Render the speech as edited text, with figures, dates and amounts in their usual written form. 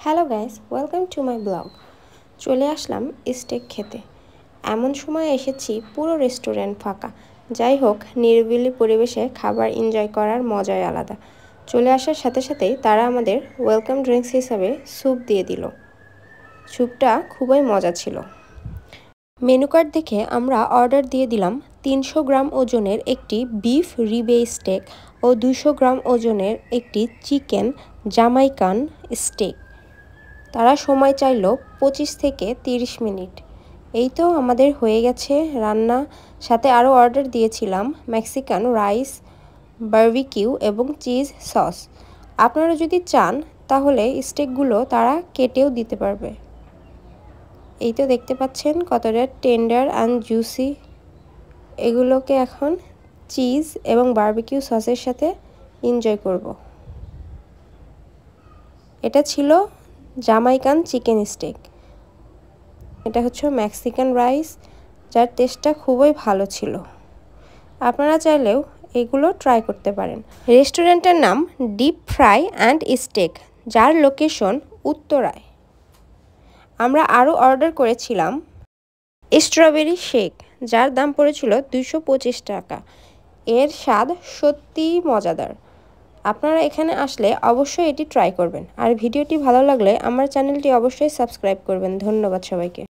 Hello guys, welcome to my blog. চলে আসলাম stake খেতে। এমন সময় এসেছি পুরো রেস্টুরেন্ট ফাঁকা। যাই হোক, নিরিবিলি পরিবেশে খাবার এনজয় করার মজাই আলাদা। চলে আসার সাথে সাথেই তারা আমাদের ওয়েলকাম ড্রিঙ্কস হিসাবে স্যুপ দিয়ে দিল। স্যুপটা খুবই মজা ছিল। মেনু কার্ড দেখে আমরা অর্ডার দিয়ে দিলাম 300 গ্রাম ওজনের একটি বিফ রিবে স্টেক ও 200 গ্রাম ওজনের একটি চিকেন জামাইকান স্টেক। তারা সময় চাইল 25 থেকে 30 মিনিট। এই তো আমাদের হয়ে গেছে রান্না। সাথে আরও অর্ডার দিয়েছিলাম মেক্সিকান রাইস, বারবিকিউ এবং চিজ সস। আপনারা যদি চান তাহলে স্টেকগুলো তারা কেটেও দিতে পারবে। এই তো দেখতে পাচ্ছেন কতটা টেন্ডার অ্যান্ড জুসি। এগুলোকে এখন চিজ এবং বারবিকিউ সসের সাথে এনজয় করব। এটা ছিল জামাইকান চিকেন স্টেক। এটা হচ্ছে মেক্সিকান রাইস, যার টেস্টটা খুবই ভালো ছিল। আপনারা চাইলেও এগুলো ট্রাই করতে পারেন। রেস্টুরেন্টের নাম ডিপ ফ্রাই অ্যান্ড স্টেক, যার লোকেশন উত্তরায়। আমরা আরও অর্ডার করেছিলাম স্ট্রবেরি শেক, যার দাম পড়েছিল 225 টাকা। এর স্বাদ সত্যিই মজাদার। আপনারা এখানে আসলে অবশ্যই এটি ট্রাই করবেন। আর ভিডিওটি ভালো লাগলে আমার চ্যানেলটি অবশ্যই সাবস্ক্রাইব করবেন। ধন্যবাদ সবাইকে।